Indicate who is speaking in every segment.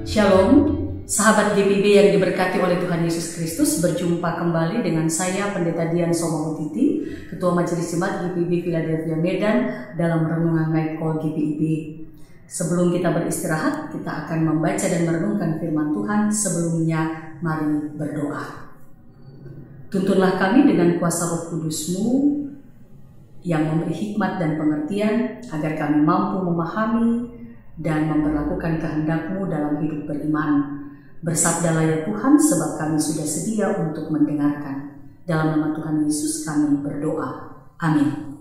Speaker 1: Shalom, sahabat GPIB yang diberkati oleh Tuhan Yesus Kristus. Berjumpa kembali dengan saya Pendeta Dian Somawutiti, Ketua Majelis Jemaat GPIB Philadelphia Medan dalam Renungan Night Call GPIB. Sebelum kita beristirahat, kita akan membaca dan merenungkan firman Tuhan. Sebelumnya, mari berdoa. Tuntunlah kami dengan kuasa Roh Kudus-Mu yang memberi hikmat dan pengertian, agar kami mampu memahami dan memperlakukan kehendak-Mu dalam hidup beriman. Bersabdalah ya Tuhan, sebab kami sudah sedia untuk mendengarkan. Dalam nama Tuhan Yesus kami berdoa. Amin.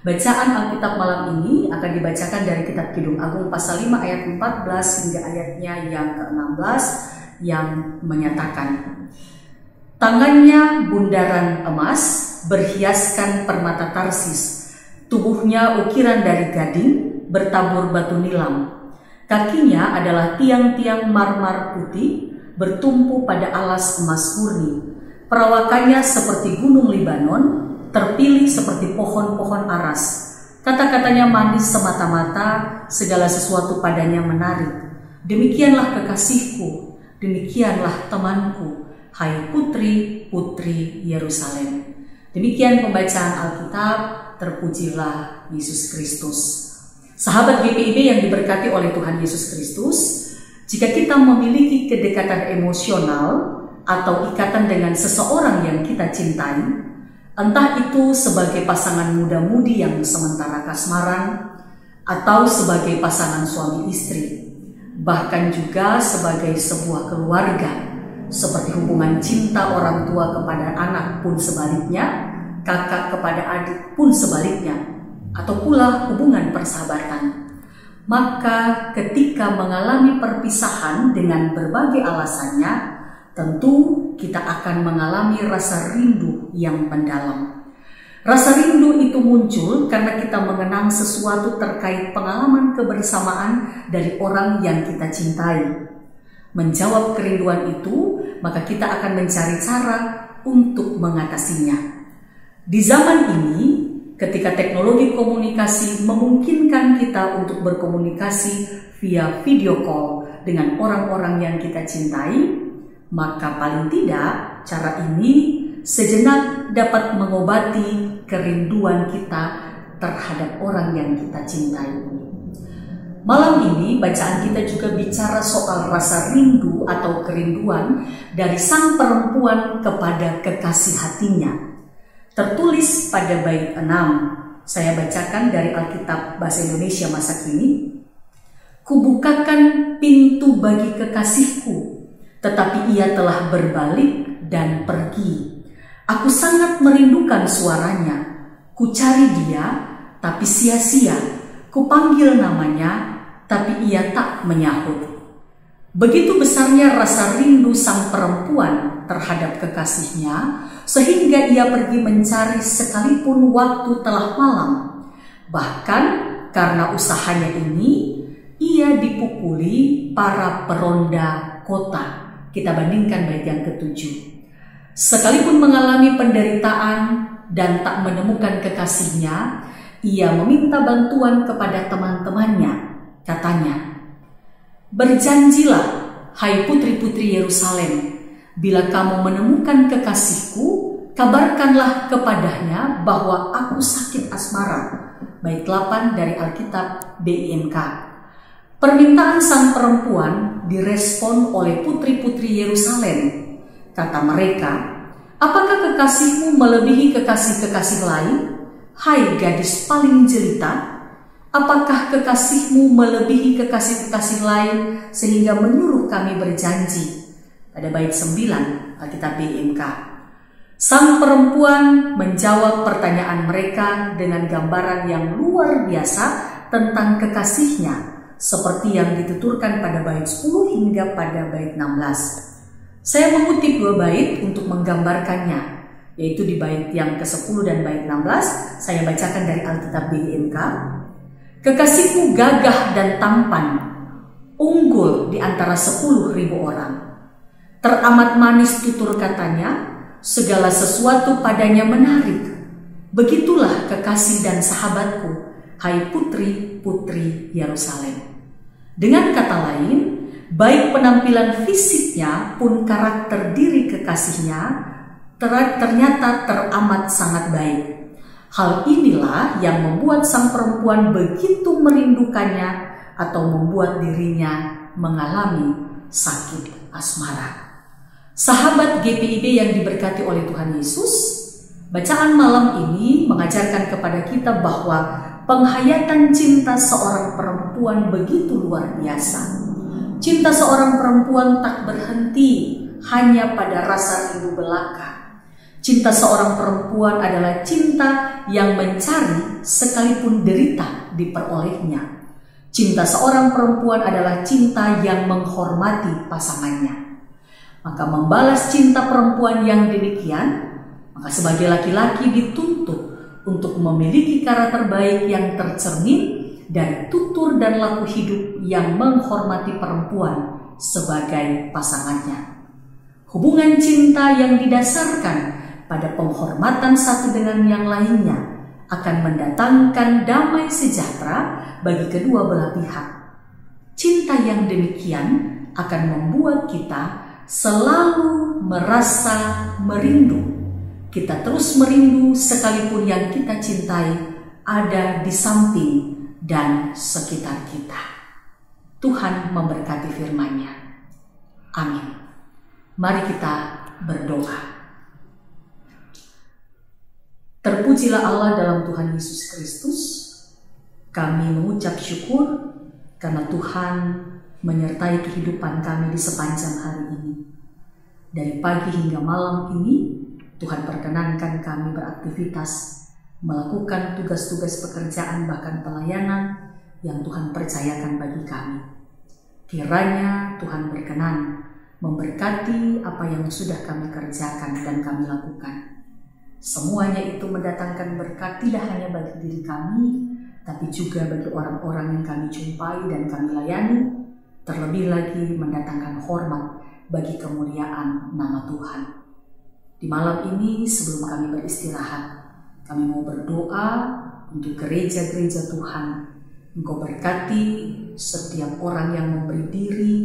Speaker 1: Bacaan Alkitab malam ini akan dibacakan dari Kitab Kidung Agung pasal 5 ayat 14 hingga ayatnya yang ke-16 yang menyatakan, tangannya bundaran emas berhiaskan permata Tarsis, tubuhnya ukiran dari gading bertabur batu nilam. Kakinya adalah tiang-tiang marmar putih bertumpu pada alas emas murni. Perawakannya seperti gunung Libanon, terpilih seperti pohon-pohon aras. Kata-katanya manis semata-mata, segala sesuatu padanya menarik. Demikianlah kekasihku, demikianlah temanku, hai putri-putri Yerusalem. Demikian pembacaan Alkitab. Terpujilah Yesus Kristus. Sahabat GPIB yang diberkati oleh Tuhan Yesus Kristus, jika kita memiliki kedekatan emosional atau ikatan dengan seseorang yang kita cintai, entah itu sebagai pasangan muda-mudi yang sementara kasmaran, atau sebagai pasangan suami istri, bahkan juga sebagai sebuah keluarga, seperti hubungan cinta orang tua kepada anak pun sebaliknya, kakak kepada adik pun sebaliknya, atau pula hubungan persahabatan. Maka ketika mengalami perpisahan dengan berbagai alasannya, tentu kita akan mengalami rasa rindu yang mendalam. Rasa rindu itu muncul karena kita mengenang sesuatu terkait pengalaman kebersamaan dari orang yang kita cintai. Menjawab kerinduan itu, maka kita akan mencari cara untuk mengatasinya. Di zaman ini, ketika teknologi komunikasi memungkinkan kita untuk berkomunikasi via video call dengan orang-orang yang kita cintai, maka paling tidak cara ini sejenak dapat mengobati kerinduan kita terhadap orang yang kita cintai. Malam ini bacaan kita juga bicara soal rasa rindu atau kerinduan dari sang perempuan kepada kekasih hatinya. Tertulis pada bait 6, saya bacakan dari Alkitab Bahasa Indonesia masa kini. Kubukakan pintu bagi kekasihku, tetapi ia telah berbalik dan pergi. Aku sangat merindukan suaranya. Ku cari dia, tapi sia-sia. Ku panggil namanya, tapi ia tak menyahut. Begitu besarnya rasa rindu sang perempuan terhadap kekasihnya, sehingga ia pergi mencari sekalipun waktu telah malam. Bahkan karena usahanya ini, ia dipukuli para peronda kota. Kita bandingkan bait yang ke-7. Sekalipun mengalami penderitaan dan tak menemukan kekasihnya, ia meminta bantuan kepada teman-temannya. Katanya, berjanjilah, hai putri-putri Yerusalem, bila kamu menemukan kekasihku, kabarkanlah kepadanya bahwa aku sakit asmara. Bait 8 dari Alkitab BIMK. Permintaan sang perempuan direspon oleh putri-putri Yerusalem. Kata mereka, apakah kekasihmu melebihi kekasih-kekasih lain? Hai gadis paling jelita, apakah kekasihmu melebihi kekasih-kekasih lain sehingga menyuruh kami berjanji? Pada bait 9 Alkitab BIMK. Sang perempuan menjawab pertanyaan mereka dengan gambaran yang luar biasa tentang kekasihnya, seperti yang dituturkan pada bait 10 hingga pada bait 16. Saya mengutip 2 bait untuk menggambarkannya, yaitu di bait yang ke-10 dan bait 16. Saya bacakan dari Alkitab BIMK. Kekasihku gagah dan tampan, unggul di antara 10.000 orang. Teramat manis tutur katanya, segala sesuatu padanya menarik. Begitulah kekasih dan sahabatku, hai putri-putri Yerusalem. Dengan kata lain, baik penampilan fisiknya pun karakter diri kekasihnya ternyata teramat sangat baik. Hal inilah yang membuat sang perempuan begitu merindukannya atau membuat dirinya mengalami sakit asmara. Sahabat GPIB yang diberkati oleh Tuhan Yesus, bacaan malam ini mengajarkan kepada kita bahwa penghayatan cinta seorang perempuan begitu luar biasa. Cinta seorang perempuan tak berhenti hanya pada rasa rindu belaka. Cinta seorang perempuan adalah cinta yang mencari sekalipun derita diperolehnya. Cinta seorang perempuan adalah cinta yang menghormati pasangannya. Maka membalas cinta perempuan yang demikian, maka sebagai laki-laki dituntut untuk memiliki karakter baik yang tercermin dari tutur dan laku hidup yang menghormati perempuan sebagai pasangannya. Hubungan cinta yang didasarkan pada penghormatan satu dengan yang lainnya akan mendatangkan damai sejahtera bagi kedua belah pihak. Cinta yang demikian akan membuat kita selalu merasa merindu. Kita terus merindu sekalipun yang kita cintai ada di samping dan sekitar kita. Tuhan memberkati firman-Nya. Amin. Mari kita berdoa. Terpujilah Allah dalam Tuhan Yesus Kristus. Kami mengucap syukur karena Tuhan menyertai kehidupan kami di sepanjang hari ini. Dari pagi hingga malam ini, Tuhan perkenankan kami beraktivitas, melakukan tugas-tugas pekerjaan bahkan pelayanan yang Tuhan percayakan bagi kami. Kiranya Tuhan berkenan memberkati apa yang sudah kami kerjakan dan kami lakukan. Semuanya itu mendatangkan berkat tidak hanya bagi diri kami, tapi juga bagi orang-orang yang kami jumpai dan kami layani, terlebih lagi mendatangkan hormat bagi kemuliaan nama Tuhan. Di malam ini sebelum kami beristirahat, kami mau berdoa untuk gereja-gereja Tuhan. Engkau berkati setiap orang yang memberi diri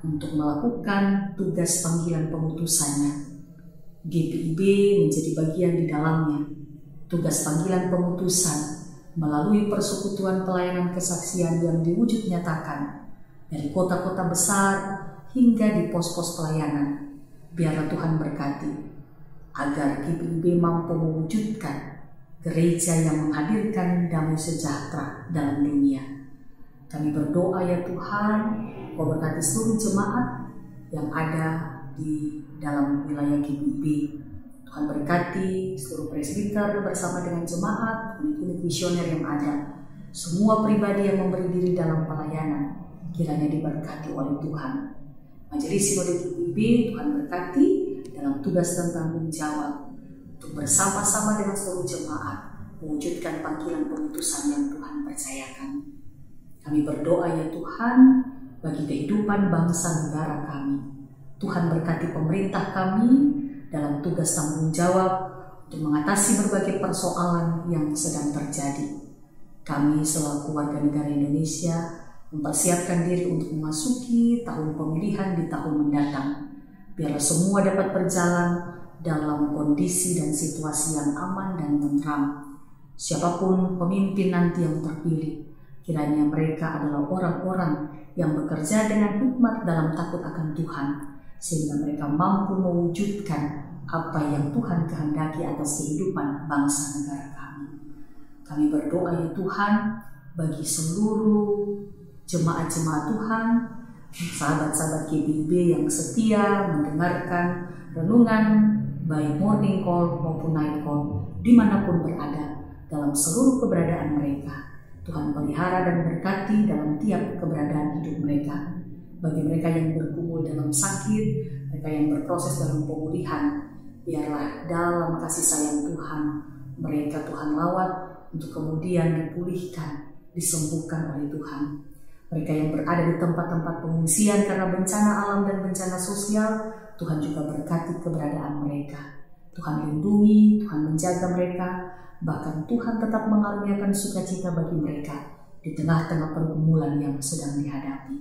Speaker 1: untuk melakukan tugas panggilan pengutusannya. GPIB menjadi bagian di dalamnya. Tugas panggilan pengutusan melalui persekutuan pelayanan kesaksian yang diwujud nyatakan dari kota-kota besar hingga di pos-pos pelayanan. Biarlah Tuhan berkati agar GPIB mampu mewujudkan gereja yang menghadirkan damai sejahtera dalam dunia. Kami berdoa ya Tuhan, Kau berkati seluruh jemaat yang ada di dalam wilayah GPIB. Tuhan berkati seluruh presbiter bersama dengan jemaat, unit-unit misioner yang ada. Semua pribadi yang memberi diri dalam pelayanan, kiranya diberkati oleh Tuhan. Majelis Sinode GPIB, Tuhan berkati dalam tugas dan tanggung jawab untuk bersama-sama dengan seluruh jemaat mewujudkan panggilan pengutusan yang Tuhan percayakan. Kami berdoa ya Tuhan bagi kehidupan bangsa negara kami. Tuhan berkati pemerintah kami dalam tugas tanggung jawab untuk mengatasi berbagai persoalan yang sedang terjadi. Kami selaku warga negara Indonesia mempersiapkan diri untuk memasuki tahun pemilihan di tahun mendatang. Biarlah semua dapat berjalan dalam kondisi dan situasi yang aman dan tentram. Siapapun pemimpin nanti yang terpilih, kiranya mereka adalah orang-orang yang bekerja dengan hikmat dalam takut akan Tuhan, sehingga mereka mampu mewujudkan apa yang Tuhan kehendaki atas kehidupan bangsa negara kami. Kami berdoa ya Tuhan bagi seluruh jemaat-jemaat Tuhan, sahabat-sahabat GPIB yang setia mendengarkan renungan baik morning call maupun night call dimanapun berada dalam seluruh keberadaan mereka. Tuhan pelihara dan berkati dalam tiap keberadaan hidup mereka. Bagi mereka yang bergumul dalam sakit, mereka yang berproses dalam pemulihan, biarlah dalam kasih sayang Tuhan, mereka Tuhan lawat untuk kemudian dipulihkan, disembuhkan oleh Tuhan. Mereka yang berada di tempat-tempat pengungsian karena bencana alam dan bencana sosial, Tuhan juga berkati keberadaan mereka. Tuhan lindungi, Tuhan menjaga mereka, bahkan Tuhan tetap mengaruniakan sukacita bagi mereka di tengah-tengah pergumulan yang sedang dihadapi.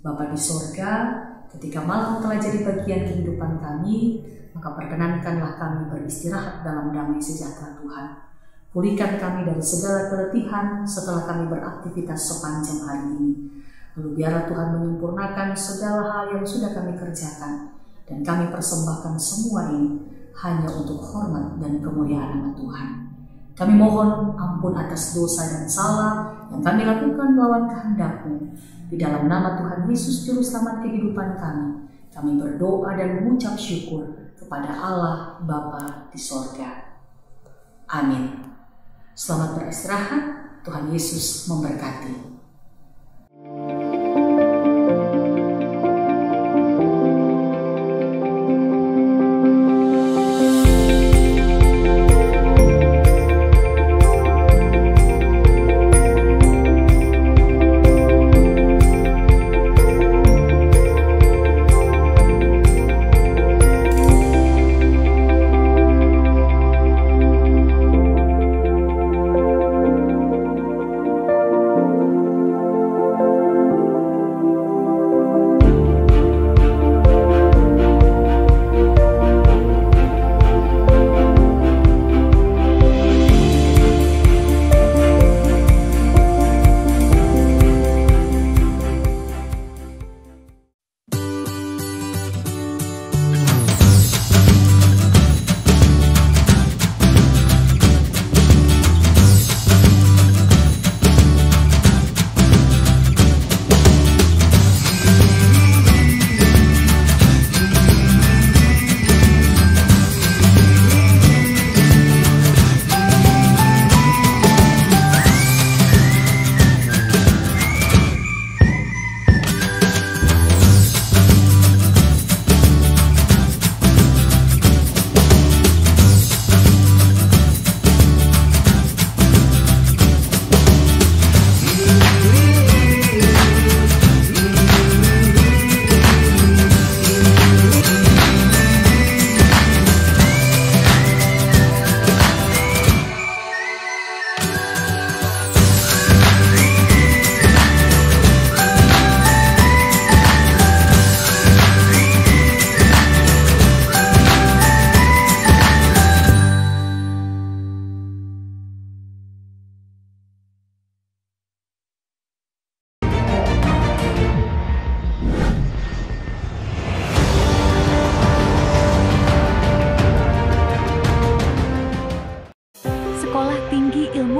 Speaker 1: Bapa di sorga, ketika malam telah jadi bagian kehidupan kami, maka perkenankanlah kami beristirahat dalam damai sejahtera Tuhan. Pulihkan kami dari segala keletihan setelah kami beraktivitas sepanjang hari ini. Lalu biarlah Tuhan menyempurnakan segala hal yang sudah kami kerjakan, dan kami persembahkan semua ini hanya untuk hormat dan kemuliaan nama Tuhan. Kami mohon ampun atas dosa dan salah yang kami lakukan melawan kehendak-Mu. Di dalam nama Tuhan Yesus Juru Selamat kehidupan kami berdoa dan mengucap syukur kepada Allah Bapa di sorga. Amin. Selamat beristirahat, Tuhan Yesus memberkati.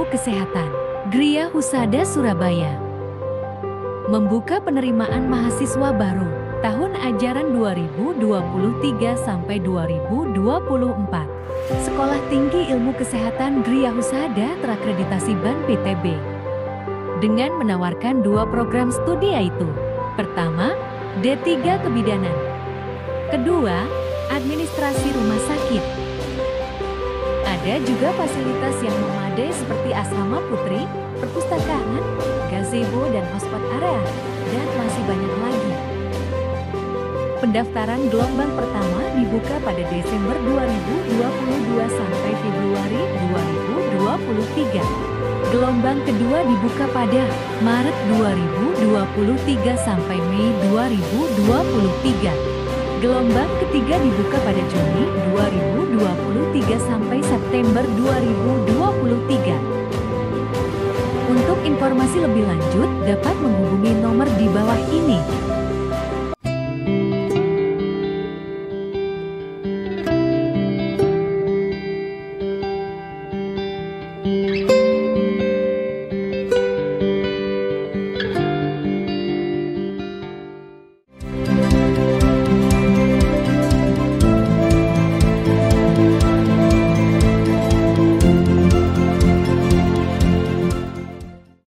Speaker 2: Kesehatan, Gria Husada Surabaya membuka penerimaan mahasiswa baru tahun ajaran 2023 sampai 2024. Sekolah Tinggi Ilmu Kesehatan Gria Husada terakreditasi BAN PTB dengan menawarkan 2 program studi yaitu: pertama, D3 Kebidanan, kedua, Administrasi Rumah Sakit. Ada juga fasilitas yang memadai seperti asrama putri, perpustakaan, gazebo dan hotspot area, dan masih banyak lagi. Pendaftaran gelombang pertama dibuka pada Desember 2022 sampai Februari 2023. Gelombang kedua dibuka pada Maret 2023 sampai Mei 2023. Gelombang ketiga dibuka pada Juni 2023 sampai September 2023. Untuk informasi lebih lanjut dapat menghubungi